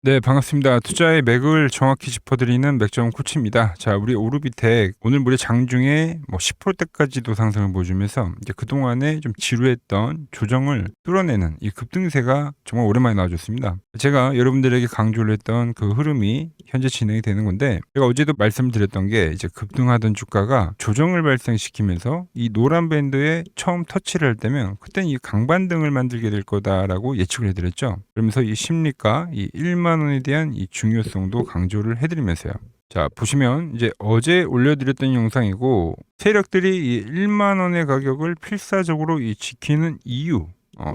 네, 반갑습니다. 투자의 맥을 정확히 짚어드리는 맥점 코치입니다. 자, 우리 오르비텍 오늘 무려 장중에 10%대까지도 상승을 보여주면서 이제 그동안에 좀 지루했던 조정을 뚫어내는 이 급등세가 정말 오랜만에 나와줬습니다. 제가 여러분들에게 강조를 했던 그 흐름이 현재 진행이 되는 건데, 제가 어제도 말씀드렸던 게 이제 급등하던 주가가 조정을 발생시키면서 이 노란 밴드에 처음 터치를 할 때면 그때는 이 강반등을 만들게 될 거다라고 예측을 해드렸죠. 그러면서 이 심리가 이 1만 원에 대한 이 중요성도 강조를 해드리면서요. 자, 보시면 이제 어제 올려드렸던 영상이고, 세력들이 이 1만 원의 가격을 필사적으로 이 지키는 이유,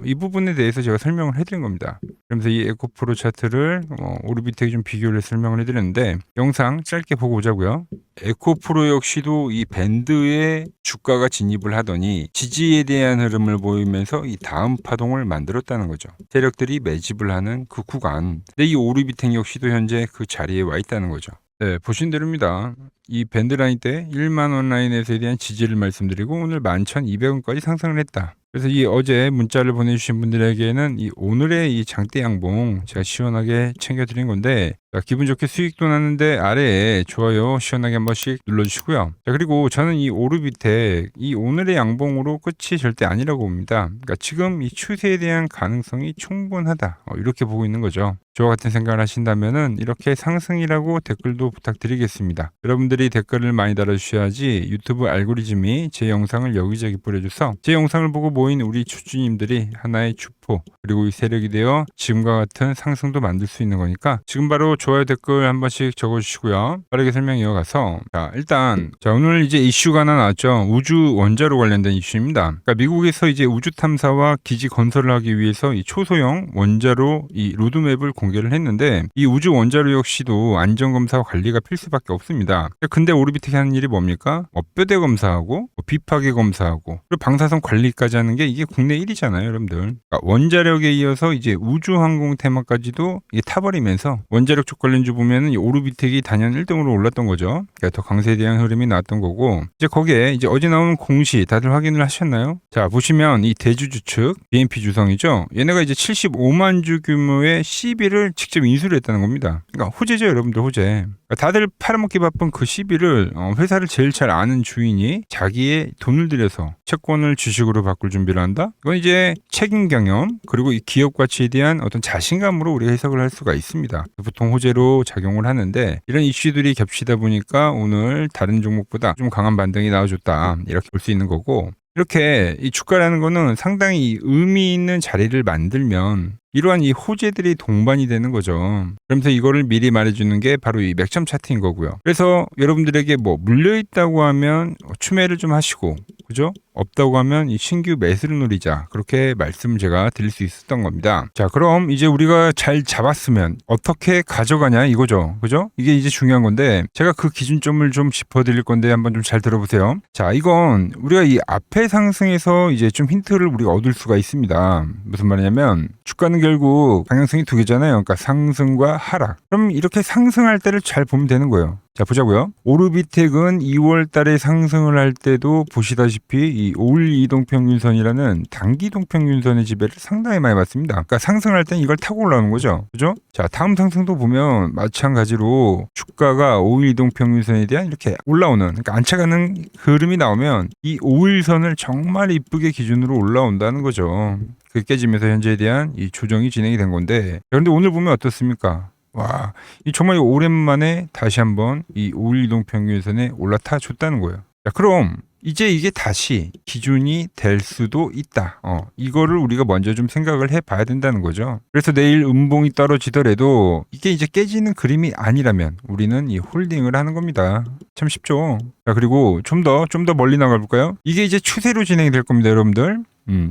이 부분에 대해서 제가 설명을 해드린 겁니다. 그러면서 이 에코프로 차트를 오르비텍이 좀 비교를 설명을 해드렸는데, 영상 짧게 보고 오자고요. 에코프로 역시도 이 밴드에 주가가 진입을 하더니 지지에 대한 흐름을 보이면서 이 다음 파동을 만들었다는 거죠. 세력들이 매집을 하는 그 구간. 근데 이 오르비텍 역시도 현재 그 자리에 와 있다는 거죠. 네, 보신 대로입니다. 이 밴드 라인 때 1만 원 라인에서에 대한 지지를 말씀드리고 오늘 11,200원까지 상승을 했다. 그래서 이 어제 문자를 보내주신 분들에게는 이 오늘의 이 장대 양봉 제가 시원하게 챙겨드린 건데, 자, 기분 좋게 수익도 났는데 아래에 좋아요 시원하게 한 번씩 눌러주시고요. 자, 그리고 저는 이 오르비텍 이 오늘의 양봉으로 끝이 절대 아니라고 봅니다. 그러니까 지금 이 추세에 대한 가능성이 충분하다, 이렇게 보고 있는 거죠. 저와 같은 생각을 하신다면은 이렇게 상승이라고 댓글도 부탁드리겠습니다. 여러분들이 댓글을 많이 달아주셔야지 유튜브 알고리즘이 제 영상을 여기저기 뿌려줘서 제 영상을 보고 모인 우리 주주님들이 하나의 주포 그리고 이 세력이 되어 지금과 같은 상승도 만들 수 있는 거니까 지금 바로 좋아요 댓글 한 번씩 적어주시고요. 빠르게 설명 이어가서, 자, 일단 오늘 이제 이슈가 하나 나왔죠. 우주 원자로 관련된 이슈입니다. 그러니까 미국에서 이제 우주 탐사와 기지 건설을 하기 위해서 이 초소형 원자로 이 로드맵을 공개를 했는데, 이 우주 원자로 역시도 안전검사와 관리가 필수밖에 없습니다. 근데 오르비텍이 하는 일이 뭡니까? 뼈대 검사하고 비파괴 검사하고 그리고 방사선 관리까지 하는 게 이게 국내 1위잖아요, 여러분들. 그러니까 원자력에 이어서 이제 우주항공 테마까지도 이게 타버리면서 원자력 쪽 관련주 보면은 이 오르비텍이 단연 1등으로 올랐던 거죠. 그러니까 더 강세에 대한 흐름이 나왔던 거고, 이제 거기에 이제 어제 나온 공시 다들 확인을 하셨나요? 자, 보시면 이 대주주 측 BNP 주성이죠. 얘네가 이제 75만 주 규모의 CB를 직접 인수를 했다는 겁니다. 그러니까 호재죠, 여러분들, 호재. 다들 팔아먹기 바쁜 그 시비를 회사를 제일 잘 아는 주인이 자기의 돈을 들여서 채권을 주식으로 바꿀 준비를 한다? 이건 이제 책임 경영 그리고 이 기업 가치에 대한 어떤 자신감으로 우리가 해석을 할 수가 있습니다. 보통 호재로 작용을 하는데, 이런 이슈들이 겹치다 보니까 오늘 다른 종목보다 좀 강한 반등이 나와줬다, 이렇게 볼 수 있는 거고, 이렇게 이 주가라는 거는 상당히 의미 있는 자리를 만들면 이러한 이 호재들이 동반이 되는 거죠. 그러면서 이거를 미리 말해주는 게 바로 이 맥점 차트인 거고요. 그래서 여러분들에게 물려있다고 하면 추매를 좀 하시고, 그죠? 없다고 하면 이 신규 매수를 노리자, 그렇게 말씀 제가 드릴 수 있었던 겁니다. 자, 그럼 이제 우리가 잘 잡았으면 어떻게 가져가냐 이거죠, 그죠? 이게 이제 중요한 건데, 제가 그 기준점을 좀 짚어드릴 건데 한번 좀 잘 들어보세요. 자, 이건 우리가 이 앞에 상승에서 이제 좀 힌트를 우리가 얻을 수가 있습니다. 무슨 말이냐면, 주가는 결국 방향성이 두 개잖아요. 그러니까 상승과 하락. 그럼 이렇게 상승할 때를 잘 보면 되는 거예요. 자, 보자고요. 오르비텍은 2월 달에 상승을 할 때도 보시다시피 이 5일 이동평균선이라는 단기 이동평균선의 지배를 상당히 많이 받습니다. 그러니까 상승할 땐 이걸 타고 올라오는 거죠. 그죠? 자, 다음 상승도 보면 마찬가지로 주가가 5일 이동평균선에 대한 이렇게 올라오는, 그러니까 안착하는 흐름이 나오면 이 5일선을 정말 이쁘게 기준으로 올라온다는 거죠. 그게 깨지면서 현재에 대한 이 조정이 진행이 된 건데, 그런데 오늘 보면 어떻습니까? 와, 이 정말 오랜만에 다시 한번 이 5일 이동 평균선에 올라타 줬다는 거예요. 자, 그럼 이제 이게 다시 기준이 될 수도 있다. 이거를 우리가 먼저 좀 생각을 해봐야 된다는 거죠. 그래서 내일 음봉이 떨어지더라도 이게 이제 깨지는 그림이 아니라면 우리는 이 홀딩을 하는 겁니다. 참 쉽죠. 자, 그리고 좀 더 멀리 나가볼까요? 이게 이제 추세로 진행이 될 겁니다, 여러분들.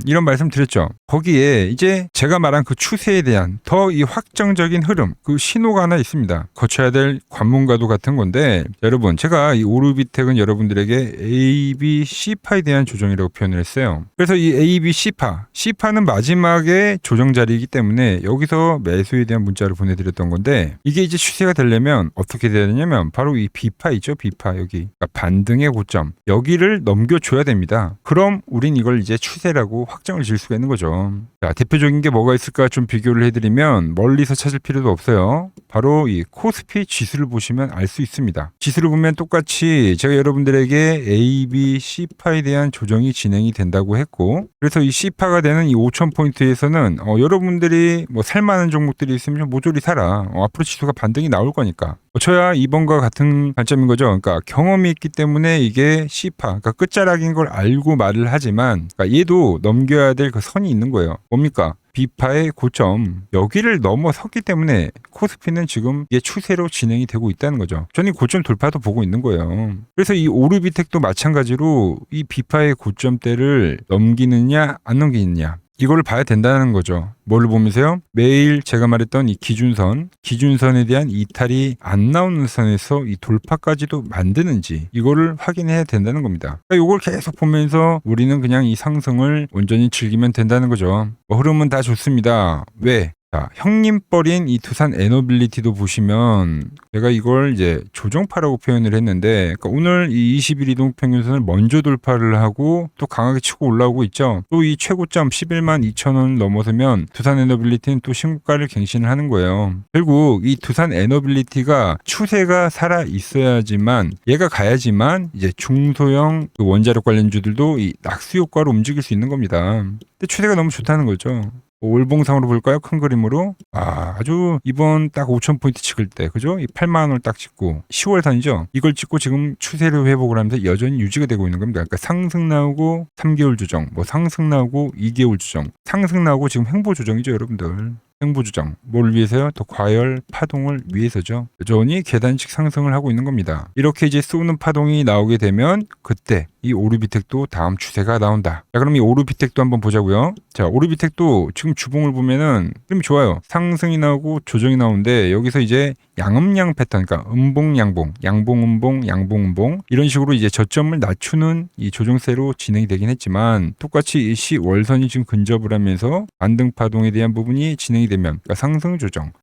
이런 말씀 드렸죠. 거기에 이제 제가 말한 그 추세에 대한 더 이 확정적인 흐름, 그 신호가 하나 있습니다. 거쳐야 될 관문과도 같은 건데, 여러분, 제가 이 오르비텍은 여러분들에게 A, B, C파에 대한 조정이라고 표현을 했어요. 그래서 이 A, B, C파는 마지막에 조정 자리이기 때문에 여기서 매수에 대한 문자를 보내드렸던 건데, 이게 이제 추세가 되려면 어떻게 돼야 되냐면 바로 이 B파 있죠, B파 여기. 그러니까 반등의 고점, 여기를 넘겨줘야 됩니다. 그럼 우린 이걸 이제 추세라고 끝이라고 확정을 지을 수가 있는 거죠. 자, 대표적인 게 뭐가 있을까 좀 비교를 해드리면 멀리서 찾을 필요도 없어요. 바로 이 코스피 지수를 보시면 알 수 있습니다. 지수를 보면 똑같이 제가 여러분들에게 A, B, C파에 대한 조정이 진행이 된다고 했고, 그래서 이 C파가 되는 이 5,000포인트에서는 여러분들이 뭐 살만한 종목들이 있으면 모조리 사라. 앞으로 지수가 반등이 나올 거니까. 저야 이번과 같은 관점인 거죠. 그러니까 경험이 있기 때문에 이게 C파, 그러니까 끝자락인 걸 알고 말을 하지만, 그러니까 얘도 넘겨야 될 그 선이 있는 거예요. 뭡니까? B파의 고점, 여기를 넘어섰기 때문에 코스피는 지금 이게 추세로 진행이 되고 있다는 거죠. 저는 이 고점 돌파도 보고 있는 거예요. 그래서 이 오르비텍도 마찬가지로 이 B파의 고점대를 넘기느냐 안 넘기느냐, 이걸 봐야 된다는 거죠. 뭘 보면서요? 매일 제가 말했던 이 기준선에 대한 이탈이 안 나오는 선에서 이 돌파까지도 만드는지 이거를 확인해야 된다는 겁니다. 그러니까 이걸 계속 보면서 우리는 그냥 이 상승을 온전히 즐기면 된다는 거죠. 흐름은 다 좋습니다. 왜? 자, 형님뻘인 이 두산 에너빌리티도 보시면 제가 이걸 이제 조정파라고 표현을 했는데, 그러니까 오늘 이 20일 이동 평균선을 먼저 돌파를 하고 또 강하게 치고 올라오고 있죠. 또 이 최고점 11만 2천 원을 넘어서면 두산 에너빌리티는 또 신고가를 갱신을 하는 거예요. 결국 이 두산 에너빌리티가 추세가 살아 있어야지만, 얘가 가야지만 이제 중소형 그 원자력 관련주들도 이 낙수 효과로 움직일 수 있는 겁니다. 근데 추세가 너무 좋다는 거죠. 월봉상으로 볼까요? 큰 그림으로. 아주 이번 딱 5,000포인트 찍을 때, 그죠? 이 8만 원을 딱 찍고 10월선이죠. 이걸 찍고 지금 추세를 회복을 하면서 여전히 유지가 되고 있는 겁니다. 그러니까 상승 나오고 3개월 조정, 뭐 상승 나오고 2개월 조정, 상승 나오고 지금 횡보 조정이죠, 여러분들. 횡보조정, 뭘 위해서요? 더 과열 파동을 위해서죠. 여전히 계단식 상승을 하고 있는 겁니다. 이렇게 이제 쏘는 파동이 나오게 되면 그때 이 오르비텍도 다음 추세가 나온다. 자, 그럼 이 오르비텍도 한번 보자고요. 자, 오르비텍도 지금 주봉을 보면은 그림이 좋아요. 상승이 나오고 조정이 나오는데, 여기서 이제 양음양 패턴, 그러니까 음봉 양봉, 양봉 음봉, 양봉 음봉, 이런 식으로 이제 저점을 낮추는 이 조정세로 진행이 되긴 했지만, 똑같이 이 시월선이 지금 근접을 하면서 반등 파동에 대한 부분이 진행이 되면, 그러니까 상승 조정,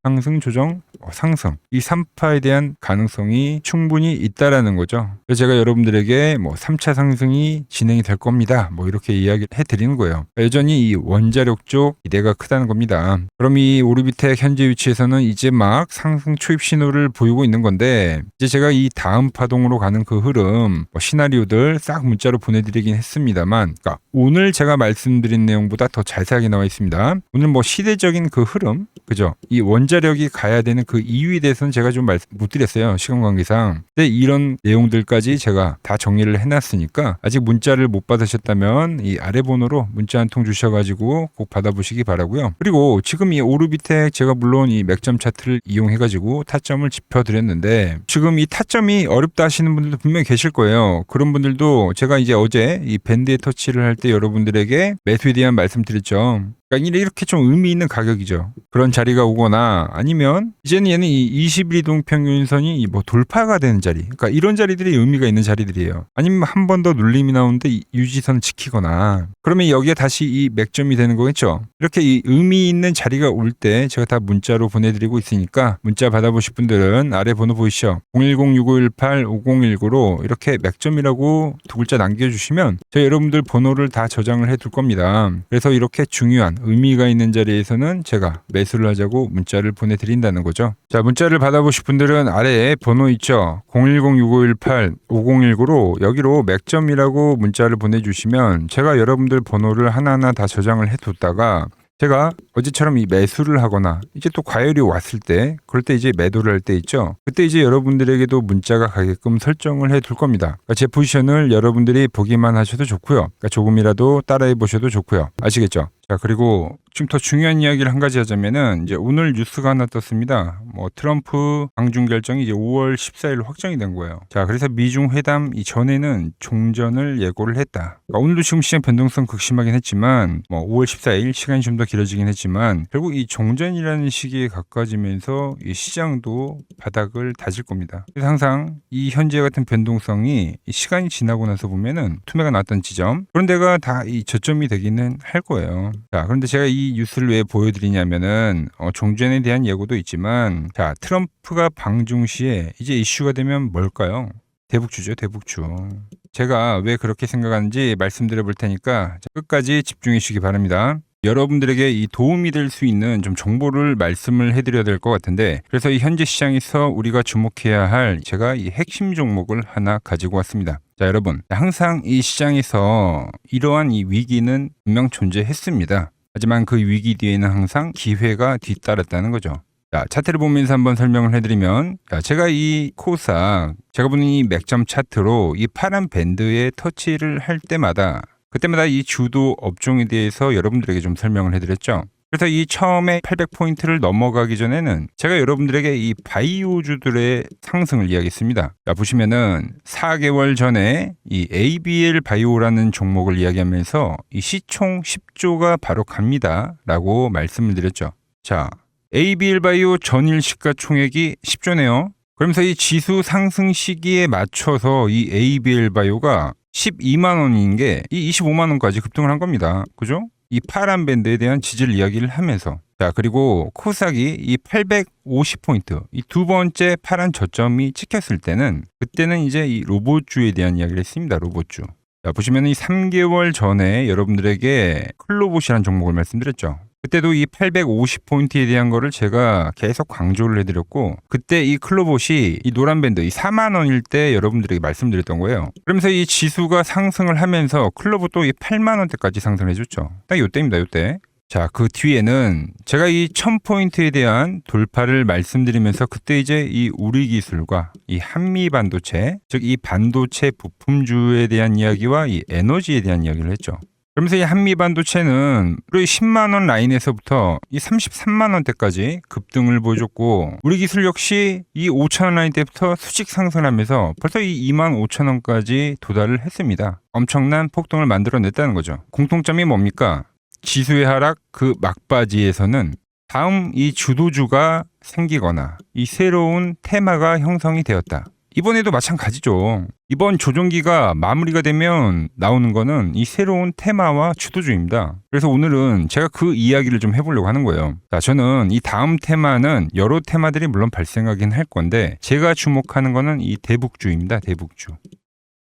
상승, 이 3파에 대한 가능성이 충분히 있다라는 거죠. 그래서 제가 여러분들에게 뭐 3차 상승이 진행이 될 겁니다, 뭐 이렇게 이야기를 해드리는 거예요. 여전히 이 원자력 쪽 기대가 크다는 겁니다. 그럼 이 오르비텍 현재 위치에서는 이제 막 상승 초입 신호를 보이고 있는 건데, 이제 제가 이 다음 파동으로 가는 그 흐름, 뭐 시나리오들 싹 문자로 보내드리긴 했습니다만, 그러니까 오늘 제가 말씀드린 내용보다 더 자세하게 나와 있습니다. 오늘 뭐 시대적인 그 흐름, 그죠? 이 원자력이 가야 되는 그 이유에 대해서는 제가 좀 말씀 못 드렸어요, 시간 관계상. 근데 이런 내용들까지 제가 다 정리를 해놨으니까, 아직 문자를 못 받으셨다면 이 아래 번호로 문자 한 통 주셔가지고 꼭 받아보시기 바라고요. 그리고 지금 이 오르비텍 제가 물론 이 맥점 차트를 이용해가지고 타점을 짚어드렸는데, 지금 이 타점이 어렵다 하시는 분들도 분명히 계실 거예요. 그런 분들도 제가 이제 어제 이 밴드에 터치를 할 때 여러분들에게 매수에 대한 말씀드렸죠. 그러니까 이렇게 좀 의미 있는 가격이죠. 그런 자리가 오거나, 아니면 이제는 얘는 이 20일 이동 평균선이 뭐 돌파가 되는 자리, 그러니까 이런 자리들이 의미가 있는 자리들이에요. 아니면 한 번 더 눌림이 나오는데 유지선을 지키거나, 그러면 여기에 다시 이 맥점이 되는 거겠죠. 이렇게 이 의미 있는 자리가 올 때 제가 다 문자로 보내드리고 있으니까, 문자 받아보실 분들은 아래 번호 보이시죠? 010-6518-5019로 이렇게 맥점이라고 두 글자 남겨주시면 제가 여러분들 번호를 다 저장을 해둘 겁니다. 그래서 이렇게 중요한 의미가 있는 자리에서는 제가 매수를 하자고 문자를 보내드린다는 거죠. 자, 문자를 받아보실 분들은 아래에 번호 있죠? 010-6518-5019로 여기로 맥점이라고 문자를 보내주시면 제가 여러분들 번호를 하나하나 다 저장을 해뒀다가, 제가 어제처럼 이 매수를 하거나 이제 또 과열이 왔을 때, 그럴 때 이제 매도를 할 때 있죠. 그때 이제 여러분들에게도 문자가 가게끔 설정을 해둘 겁니다. 그러니까 제 포지션을 여러분들이 보기만 하셔도 좋고요. 그러니까 조금이라도 따라해 보셔도 좋고요. 아시겠죠? 자, 그리고 지금 더 중요한 이야기를 한 가지 하자면은, 이제 오늘 뉴스가 하나 떴습니다. 뭐 트럼프 방중 결정이 이제 5월 14일 확정이 된 거예요. 자, 그래서 미중 회담 이전에는 종전을 예고를 했다. 그러니까 오늘도 지금 시장 변동성 극심하긴 했지만, 뭐 5월 14일 시간이 좀 더 길어지긴 했지만, 결국 이 종전이라는 시기에 가까워지면서 이 시장도 바닥을 다질 겁니다. 그래서 항상 이 현재 같은 변동성이 이 시간이 지나고 나서 보면은 투매가 나왔던 지점, 그런 데가 다 이 저점이 되기는 할 거예요. 자, 그런데 제가 이 뉴스를 왜 보여드리냐면은, 종전에 대한 예고도 있지만, 자, 트럼프가 방중 시에 이제 이슈가 되면 뭘까요? 대북주죠, 대북주. 제가 왜 그렇게 생각하는지 말씀드려 볼 테니까 끝까지 집중해 주시기 바랍니다. 여러분들에게 이 도움이 될 수 있는 좀 정보를 말씀을 해드려야 될 것 같은데, 그래서 이 현재 시장에서 우리가 주목해야 할 제가 이 핵심 종목을 하나 가지고 왔습니다. 자, 여러분, 항상 이 시장에서 이러한 이 위기는 분명 존재했습니다. 하지만 그 위기 뒤에는 항상 기회가 뒤따랐다는 거죠. 자, 차트를 보면서 한번 설명을 해드리면, 자, 제가 이 코스닥, 제가 보는 이 맥점 차트로 이 파란 밴드에 터치를 할 때마다 그때마다 이 주도 업종에 대해서 여러분들에게 좀 설명을 해드렸죠. 그래서 이 처음에 800포인트를 넘어가기 전에는 제가 여러분들에게 이 바이오주들의 상승을 이야기했습니다. 자, 보시면은 4개월 전에 이 ABL 바이오라는 종목을 이야기하면서 이 시총 10조가 바로 갑니다 라고 말씀을 드렸죠. 자, ABL 바이오 전일 시가총액이 10조네요. 그러면서 이 지수 상승 시기에 맞춰서 이 ABL 바이오가 12만 원인 게 이 25만 원까지 급등을 한 겁니다. 그죠? 이 파란 밴드에 대한 지지를 이야기를 하면서, 자, 그리고 코스닥이 이 850포인트, 이 두 번째 파란 저점이 찍혔을 때는 그때는 이제 이 로봇주에 대한 이야기를 했습니다. 로봇주. 자, 보시면 이 3개월 전에 여러분들에게 클로봇이라는 종목을 말씀드렸죠. 그때도 이 850포인트에 대한 거를 제가 계속 강조를 해드렸고, 그때 이 클로봇이 이 노란 밴드, 이 4만 원일 때 여러분들에게 말씀드렸던 거예요. 그러면서 이 지수가 상승을 하면서 클로봇도 이 8만 원대까지 상승해줬죠. 딱 요때입니다, 요때. 자, 그 뒤에는 제가 이 1000포인트에 대한 돌파를 말씀드리면서 그때 이제 이 우리기술과 이 한미반도체, 즉 이 반도체 부품주에 대한 이야기와 이 에너지에 대한 이야기를 했죠. 그러면서 이 한미반도체는 우리 10만 원 라인에서부터 이 33만 원대까지 급등을 보여줬고, 우리 기술 역시 이 5천 원 라인대부터 수직 상승하면서 벌써 이 2만 5천 원까지 도달을 했습니다. 엄청난 폭등을 만들어냈다는 거죠. 공통점이 뭡니까? 지수의 하락 그 막바지에서는 다음 이 주도주가 생기거나 이 새로운 테마가 형성이 되었다. 이번에도 마찬가지죠. 이번 조정기가 마무리가 되면 나오는 거는 이 새로운 테마와 주도주입니다. 그래서 오늘은 제가 그 이야기를 좀 해보려고 하는 거예요. 자, 저는 이 다음 테마는 여러 테마들이 물론 발생하긴 할 건데, 제가 주목하는 거는 이 대북주입니다. 대북주.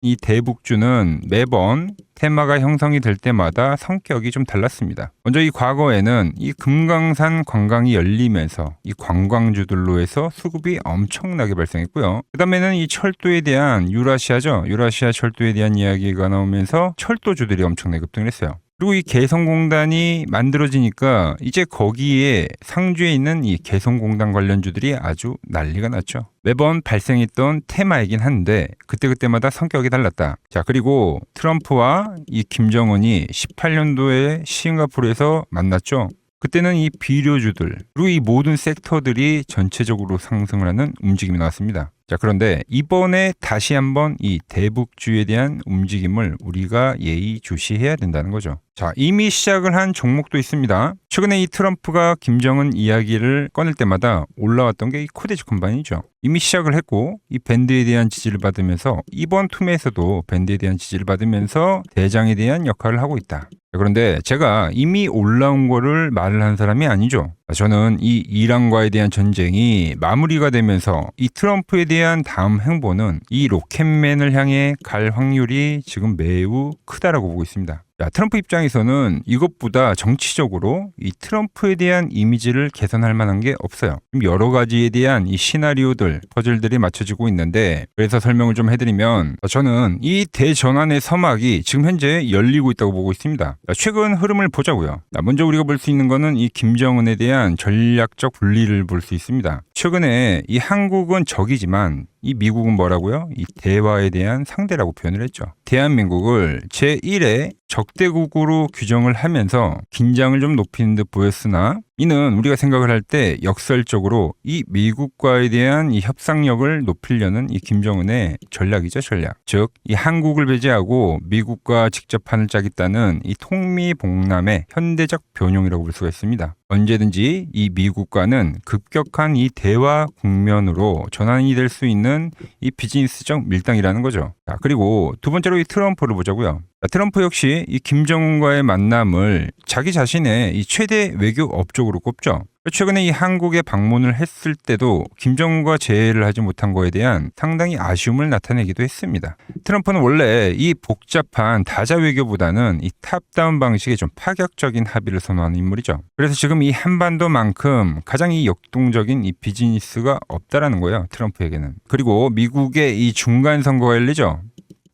이 대북주는 매번 테마가 형성이 될 때마다 성격이 좀 달랐습니다. 먼저 이 과거에는 이 금강산 관광이 열리면서 이 관광주들로 해서 수급이 엄청나게 발생했고요. 그 다음에는 이 철도에 대한 유라시아죠. 유라시아 철도에 대한 이야기가 나오면서 철도주들이 엄청나게 급등을 했어요. 그리고 이 개성공단이 만들어지니까 이제 거기에 상주에 있는 이 개성공단 관련주들이 아주 난리가 났죠. 매번 발생했던 테마이긴 한데 그때마다 성격이 달랐다. 자, 그리고 트럼프와 이 김정은이 18년도에 싱가포르에서 만났죠. 그때는 이 비료주들 그리고 이 모든 섹터들이 전체적으로 상승을 하는 움직임이 나왔습니다. 자, 그런데 이번에 다시 한번 이 대북주에 대한 움직임을 우리가 예의주시해야 된다는 거죠. 자, 이미 시작을 한 종목도 있습니다. 최근에 이 트럼프가 김정은 이야기를 꺼낼 때마다 올라왔던 게 이 코데지 컴바인이죠. 이미 시작을 했고 이 밴드에 대한 지지를 받으면서 이번 툼에서도 밴드에 대한 지지를 받으면서 대장에 대한 역할을 하고 있다. 그런데 제가 이미 올라온 거를 말을 한 사람이 아니죠. 저는 이 이란과에 대한 전쟁이 마무리가 되면서 이 트럼프에 대한 다음 행보는 이 로켓맨을 향해 갈 확률이 지금 매우 크다라고 보고 있습니다. 자, 트럼프 입장에서는 이것보다 정치적으로 이 트럼프에 대한 이미지를 개선할 만한 게 없어요. 여러 가지에 대한 이 시나리오들, 퍼즐들이 맞춰지고 있는데, 그래서 설명을 좀 해드리면 저는 이 대전환의 서막이 지금 현재 열리고 있다고 보고 있습니다. 최근 흐름을 보자고요. 먼저 우리가 볼 수 있는 거는 이 김정은에 대한 전략적 분리를 볼 수 있습니다. 최근에 이 한국은 적이지만 이 미국은 뭐라고요? 이 대화에 대한 상대라고 표현을 했죠. 대한민국을 제1의 적대국으로 규정을 하면서 긴장을 좀 높이는 듯 보였으나, 이는 우리가 생각을 할 때 역설적으로 이 미국과에 대한 이 협상력을 높이려는 이 김정은의 전략이죠, 전략. 즉, 이 한국을 배제하고 미국과 직접 판을 짜겠다는 이 통미봉남의 현대적 변용이라고 볼 수가 있습니다. 언제든지 이 미국과는 급격한 이 대화 국면으로 전환이 될 수 있는 이 비즈니스적 밀당이라는 거죠. 자, 그리고 두 번째로 이 트럼프를 보자고요. 트럼프 역시 이 김정은과의 만남을 자기 자신의 이 최대 외교 업적으로 꼽죠. 최근에 이 한국에 방문을 했을 때도 김정은과 재회를 하지 못한 거에 대한 상당히 아쉬움을 나타내기도 했습니다. 트럼프는 원래 이 복잡한 다자 외교보다는 이 탑다운 방식의 좀 파격적인 합의를 선호하는 인물이죠. 그래서 지금 이 한반도만큼 가장 이 역동적인 이 비즈니스가 없다라는 거예요. 트럼프에게는. 그리고 미국의 이 중간 선거가 열리죠.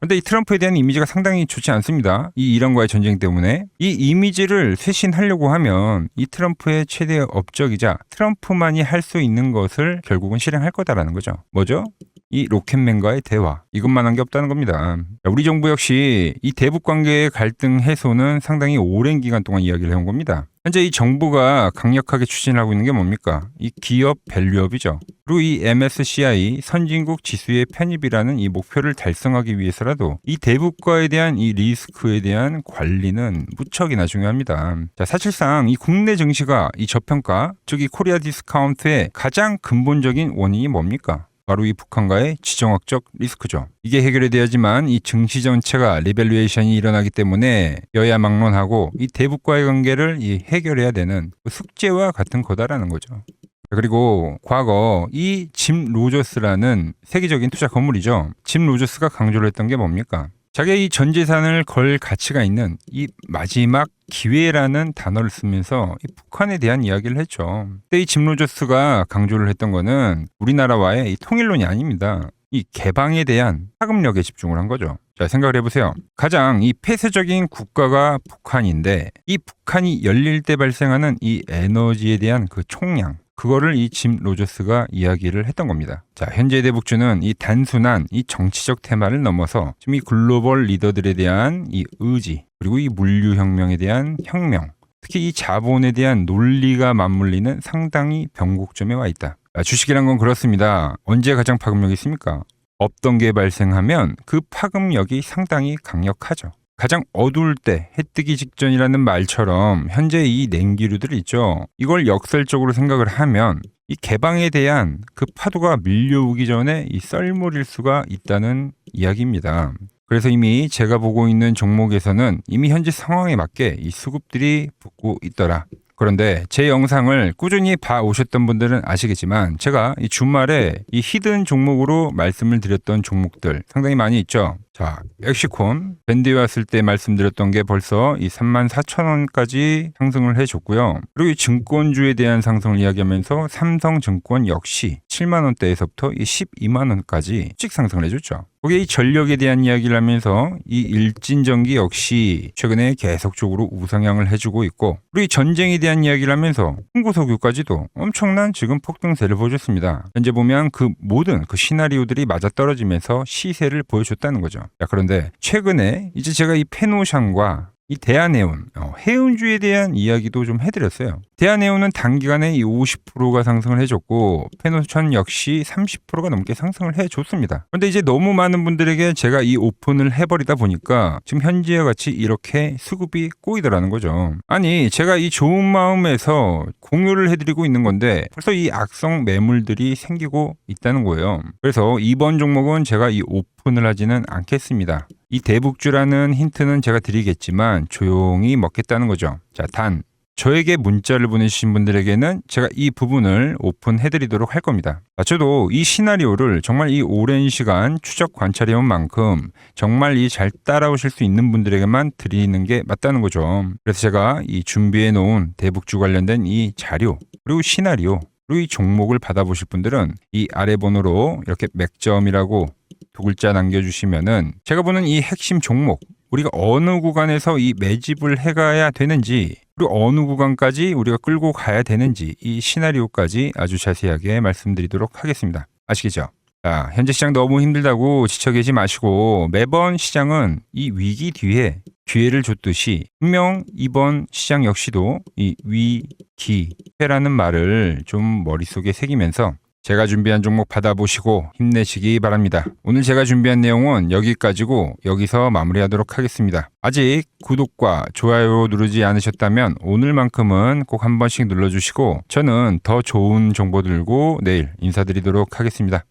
근데 이 트럼프에 대한 이미지가 상당히 좋지 않습니다. 이 이란과의 전쟁 때문에. 이 이미지를 쇄신하려고 하면 이 트럼프의 최대 업적이자 트럼프만이 할 수 있는 것을 결국은 실행할 거다라는 거죠. 뭐죠? 이 로켓맨과의 대화. 이것만 한 게 없다는 겁니다. 우리 정부 역시 이 대북 관계의 갈등 해소는 상당히 오랜 기간 동안 이야기를 해온 겁니다. 현재 이 정부가 강력하게 추진하고 있는 게 뭡니까? 이 기업 밸류업이죠. 그리고 이 MSCI 선진국 지수의 편입이라는 이 목표를 달성하기 위해서라도 이 대북과에 대한 이 리스크에 대한 관리는 무척이나 중요합니다. 자, 사실상 이 국내 증시가 이 저평가, 즉 이 코리아 디스카운트의 가장 근본적인 원인이 뭡니까? 바로 이 북한과의 지정학적 리스크죠. 이게 해결이 돼야지만 이 증시 전체가 리밸류에이션이 일어나기 때문에 여야 막론하고 이 대북과의 관계를 이 해결해야 되는 숙제와 같은 거다라는 거죠. 그리고 과거 이 짐 로저스라는 세계적인 투자 건물이죠. 짐 로저스가 강조를 했던 게 뭡니까? 자기의 이 전 재산을 걸 가치가 있는 이 마지막 기회라는 단어를 쓰면서 이 북한에 대한 이야기를 했죠. 그때 이 짐 로저스가 강조를 했던 거는 우리나라와의 이 통일론이 아닙니다. 이 개방에 대한 파급력에 집중을 한 거죠. 자, 생각을 해보세요. 가장 이 폐쇄적인 국가가 북한인데 이 북한이 열릴 때 발생하는 이 에너지에 대한 그 총량, 그거를 이 짐 로저스가 이야기를 했던 겁니다. 자, 현재 대북주는 이 단순한 이 정치적 테마를 넘어서 지금 이 글로벌 리더들에 대한 이 의지, 그리고 이 물류혁명에 대한 혁명, 특히 이 자본에 대한 논리가 맞물리는 상당히 변곡점에 와 있다. 주식이란 건 그렇습니다. 언제 가장 파급력이 있습니까? 없던 게 발생하면 그 파급력이 상당히 강력하죠. 가장 어두울 때 해 뜨기 직전이라는 말처럼 현재 이 냉기류들 있죠. 이걸 역설적으로 생각을 하면 이 개방에 대한 그 파도가 밀려오기 전에 이 썰물일 수가 있다는 이야기입니다. 그래서 이미 제가 보고 있는 종목에서는 이미 현재 상황에 맞게 이 수급들이 붙고 있더라. 그런데 제 영상을 꾸준히 봐오셨던 분들은 아시겠지만 제가 이 주말에 이 히든 종목으로 말씀을 드렸던 종목들 상당히 많이 있죠. 자, 엑시콘 밴드에 왔을 때 말씀드렸던 게 벌써 이 34,000원까지 상승을 해줬고요. 그리고 이 증권주에 대한 상승을 이야기하면서 삼성증권 역시 7만원대에서부터 이 12만원까지 씩 상승을 해줬죠. 거기에 이 전력에 대한 이야기를 하면서 이 일진전기 역시 최근에 계속적으로 우상향을 해주고 있고, 그리고 이 전쟁에 대한 이야기를 하면서 홍보석유까지도 엄청난 지금 폭등세를 보여줬습니다. 현재 보면 그 모든 그 시나리오들이 맞아떨어지면서 시세를 보여줬다는 거죠. 자, 그런데 최근에 이제 제가 이 페노샹과 이 대한해운, 해운주에 대한 이야기도 좀 해드렸어요. 대한해운은 단기간에 이 50%가 상승을 해줬고 페노션 역시 30%가 넘게 상승을 해줬습니다. 그런데 이제 너무 많은 분들에게 제가 이 오픈을 해버리다 보니까 지금 현재와 같이 이렇게 수급이 꼬이더라는 거죠. 아니, 제가 이 좋은 마음에서 공유를 해드리고 있는 건데 벌써 이 악성 매물들이 생기고 있다는 거예요. 그래서 이번 종목은 제가 이 오픈을 하지는 않겠습니다. 이 대북주라는 힌트는 제가 드리겠지만 조용히 먹겠다는 거죠. 자, 단 저에게 문자를 보내주신 분들에게는 제가 이 부분을 오픈해드리도록 할 겁니다. 저도 이 시나리오를 정말 이 오랜 시간 추적 관찰해온 만큼 정말 이 잘 따라오실 수 있는 분들에게만 드리는 게 맞다는 거죠. 그래서 제가 이 준비해놓은 대북주 관련된 이 자료, 그리고 시나리오, 그리고 이 종목을 받아보실 분들은 이 아래 번호로 이렇게 맥점이라고 두 글자 남겨주시면은 제가 보는 이 핵심 종목, 우리가 어느 구간에서 이 매집을 해가야 되는지, 그리고 어느 구간까지 우리가 끌고 가야 되는지 이 시나리오까지 아주 자세하게 말씀드리도록 하겠습니다. 아시겠죠? 자, 현재 시장 너무 힘들다고 지쳐 계시 마시고 매번 시장은 이 위기 뒤에 기회를 줬듯이 분명 이번 시장 역시도 이 위기회라는 말을 좀 머릿속에 새기면서 제가 준비한 종목 받아보시고 힘내시기 바랍니다. 오늘 제가 준비한 내용은 여기까지고 여기서 마무리하도록 하겠습니다. 아직 구독과 좋아요 누르지 않으셨다면 오늘만큼은 꼭 한 번씩 눌러주시고 저는 더 좋은 정보 들고 내일 인사드리도록 하겠습니다.